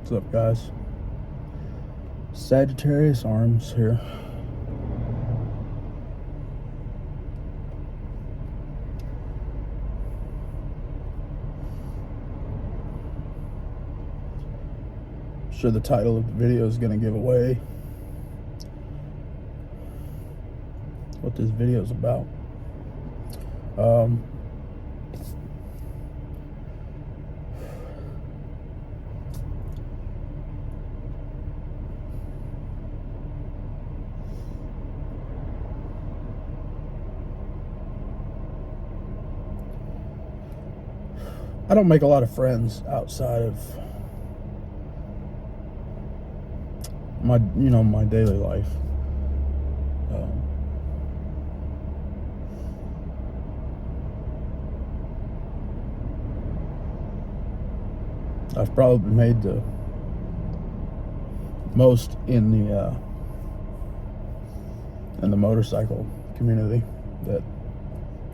What's up, guys? Sagittarius Arms here. I'm sure the title of the video is going to give away what this video is about. I don't make a lot of friends outside of my daily life. I've probably made the most in the motorcycle community that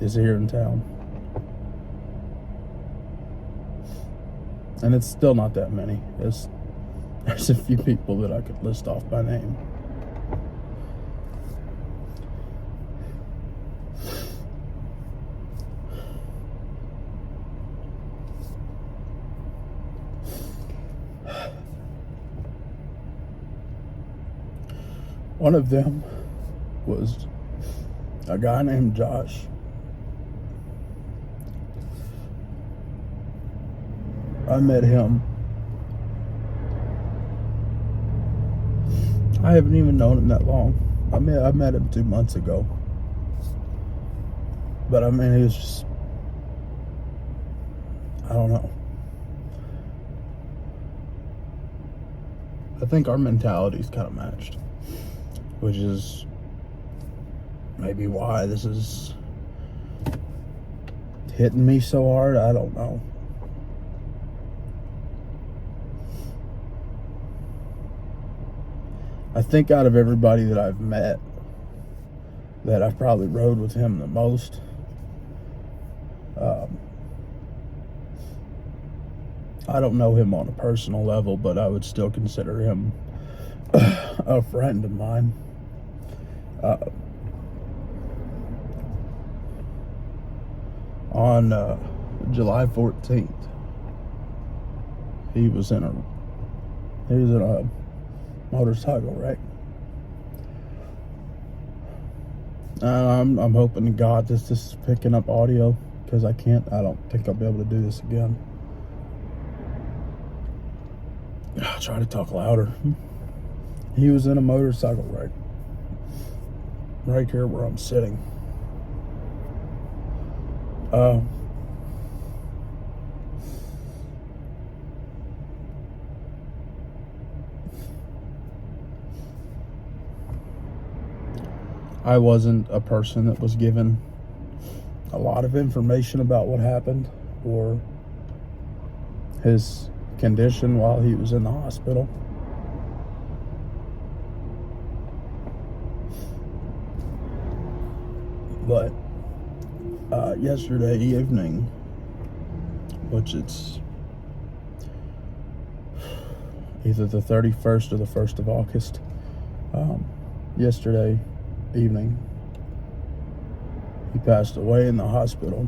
is here in town. And it's still not that many. There's a few people that I could list off by name. One of them was a guy named Josh. I met him. I haven't even known him that long. I met him 2 months ago. But I mean, he was just, I don't know. I think our mentalities kind of matched, which is maybe why this is hitting me so hard. I don't know. I think out of everybody that I've met, that I've probably rode with him the most. I don't know him on a personal level, but I would still consider him a friend of mine. On July 14th, he was in a motorcycle wreck. I'm hoping to God this is picking up audio, because I don't think I'll be able to do this again. I'll try to talk louder. He was in a motorcycle wreck right here where I'm sitting. I wasn't a person that was given a lot of information about what happened or his condition while he was in the hospital. But yesterday evening, which it's either the 31st or the 1st of August, yesterday evening, he passed away in the hospital.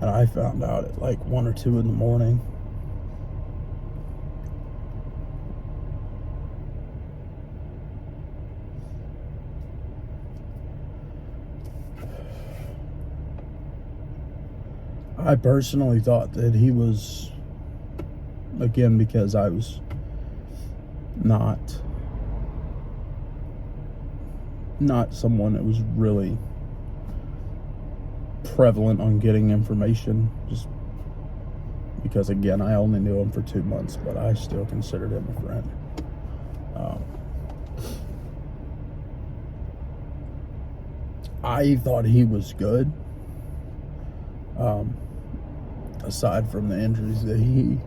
And I found out at like 1 or 2 in the morning. I personally thought that he was, again, because I was not someone that was really prevalent on getting information, just because, again, I only knew him for 2 months, but I still considered him a friend. I thought he was good, aside from the injuries that he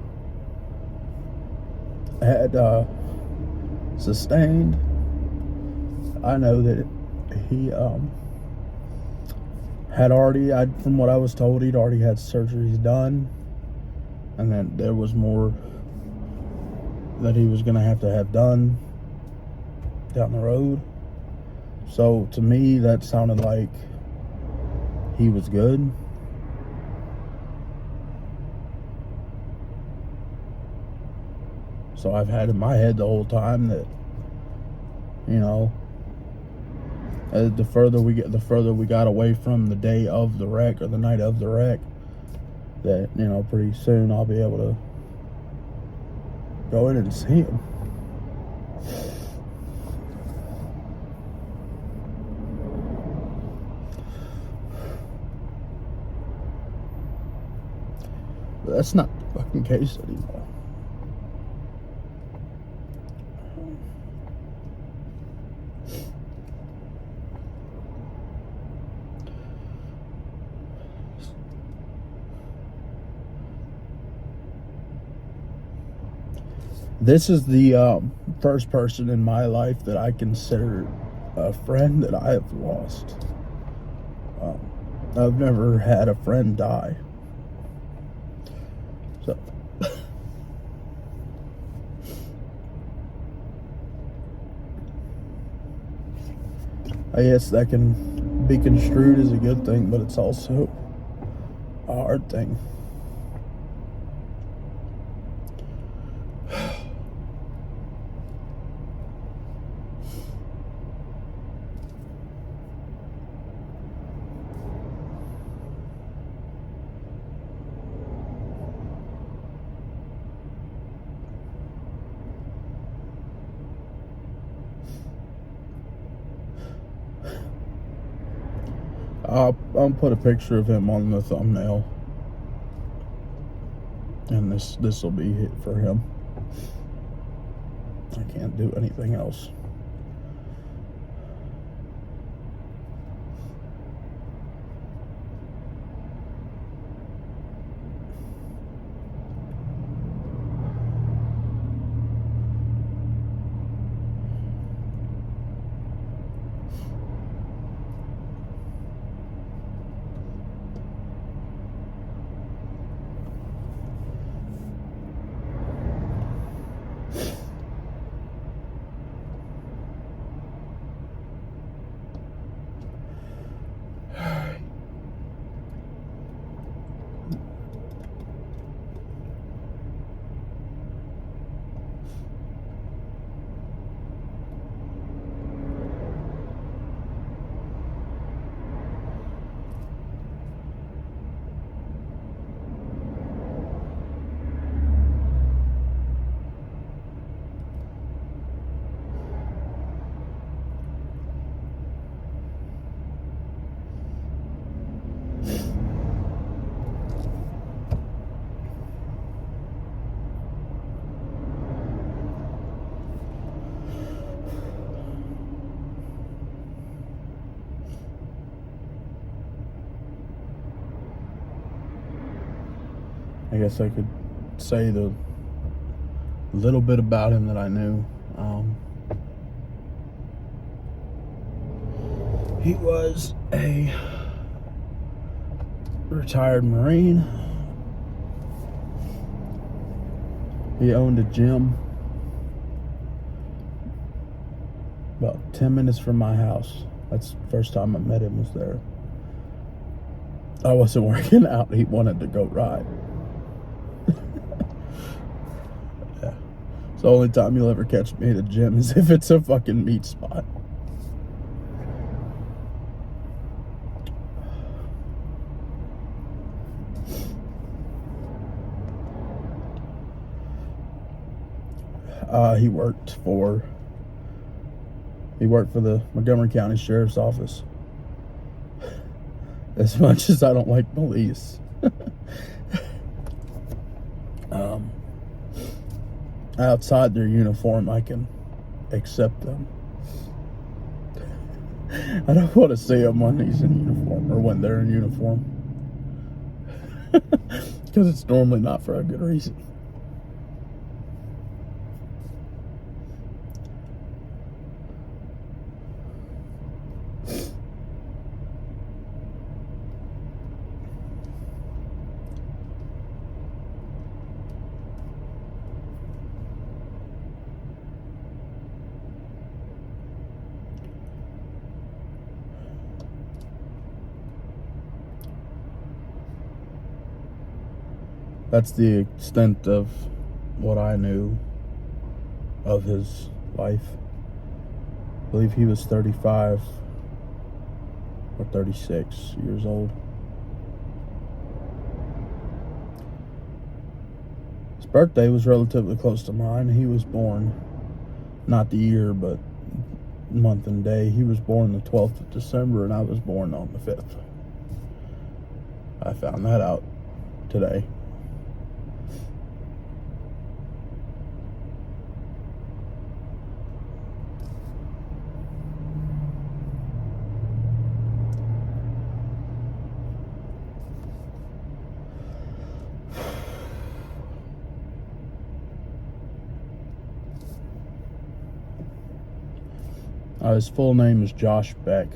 had sustained. I know that he had already, from what I was told, he'd already had surgeries done. and that there was more that he was going to have done down the road. So to me, that sounded like he was good. So I've had in my head the whole time that, you know, the further we got away from the day of the wreck or the night of the wreck, that, you know, pretty soon I'll be able to go in and see him. But that's not the fucking case anymore. This is the first person in my life that I consider a friend that I have lost. I've never had a friend die. So, I guess that can be construed as a good thing, but it's also a hard thing. I'll put a picture of him on the thumbnail, and this will be it for him. I can't do anything else. I guess I could say the little bit about him that I knew. He was a retired Marine. He owned a gym about 10 minutes from my house. That's the first time I met him, was there. I wasn't working out. He wanted to go ride. Yeah. It's the only time you'll ever catch me at a gym is if it's a fucking meat spot. He worked for the Montgomery County Sheriff's Office. As much as I don't like police, outside their uniform, I can accept them. I don't want to see him when he's in uniform, or when they're in uniform, because it's normally not for a good reason. That's the extent of what I knew of his life. I believe he was 35 or 36 years old. His birthday was relatively close to mine. He was born, not the year, but month and day. He was born the 12th of December, and I was born on the 5th. I found that out today. His full name is Josh Beck.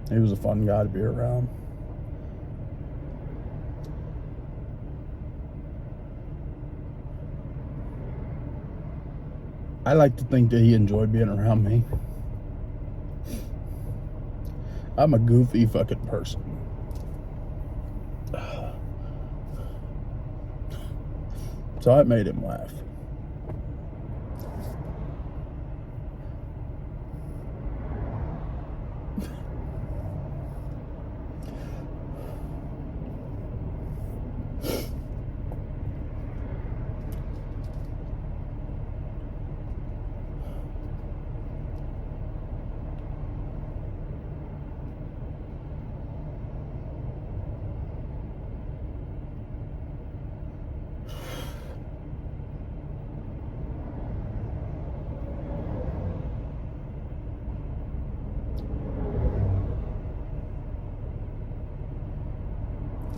He was a fun guy to be around. I like to think that he enjoyed being around me. I'm a goofy fucking person. So I made him laugh.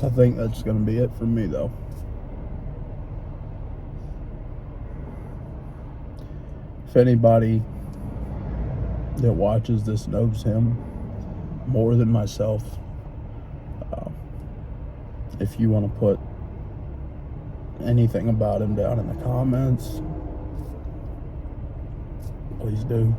I think that's going to be it for me, though. If anybody that watches this knows him more than myself, if you want to put anything about him down in the comments, please do.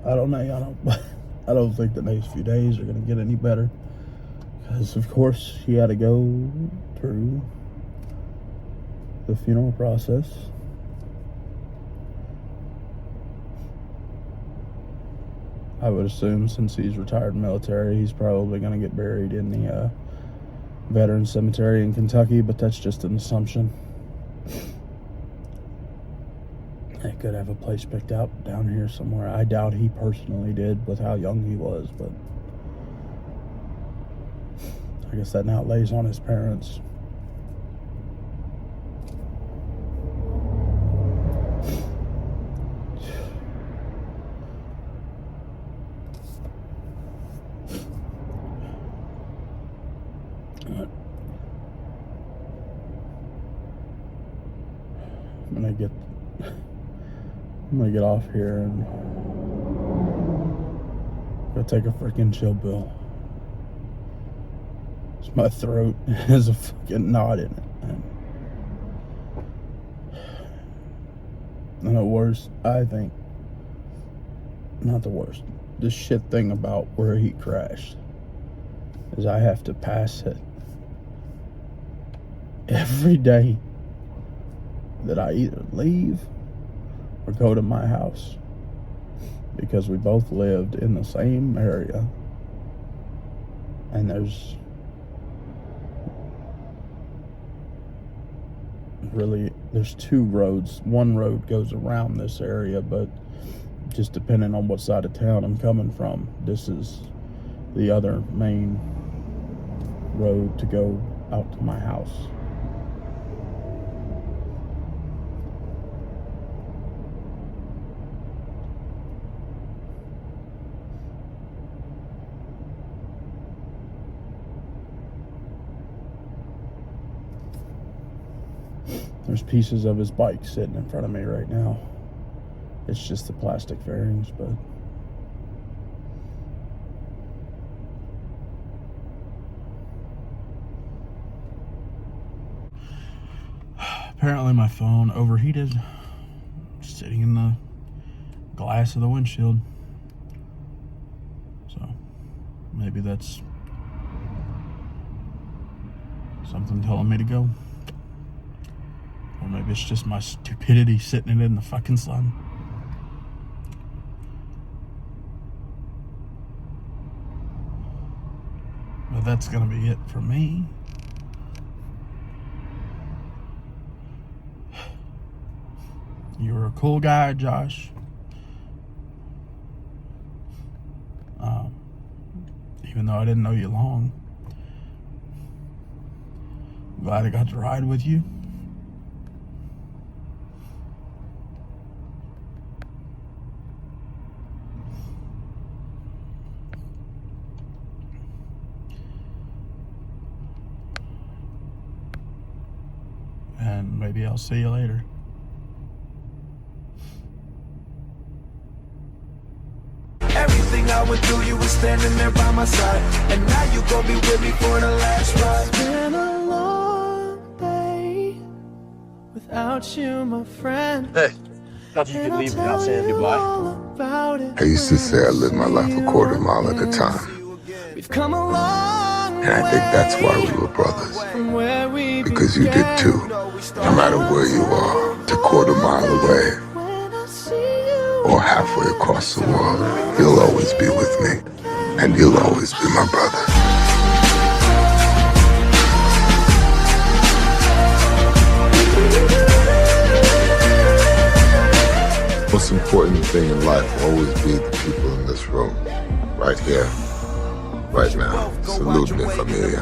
I don't know. I don't think the next few days are going to get any better, because of course he had to go through the funeral process. I would assume, since he's retired military, he's probably going to get buried in the Veterans Cemetery in Kentucky, but that's just an assumption. They could have a place picked out down here somewhere. I doubt he personally did with how young he was, but I guess that now lays on his parents. I'm gonna get off here and go take a freaking chill pill. My throat has a fucking knot in it. And the worst, I think, not the worst, the shit thing about where he crashed is I have to pass it every day that I either leave or go to my house, because we both lived in the same area, and there's two roads. One road goes around this area, but just depending on what side of town I'm coming from, this is the other main road to go out to my house. There's pieces of his bike sitting in front of me right now. It's just the plastic fairings, but apparently my phone overheated, sitting in the glass of the windshield. So maybe that's something telling me to go. Or maybe it's just my stupidity sitting it in the fucking sun. But that's gonna be it for me. You were a cool guy, Josh. Even though I didn't know you long. I'm glad I got to ride with you. And maybe I'll see you later. Everything I went through, you were standing there by my side, and now you gon' be with me for the last ride. It's been a long day without you, my friend. Hey, thought you could leave without saying goodbye. I used to say I lived my life a quarter mile at a time. We've come a long And I think that's why we were brothers. Because you did too. No matter where you are, a quarter mile away, or halfway across the world, you'll always be with me. And you'll always be my brother. Most important thing in life will always be the people in this room. Right here. Right now. Salute me, familia.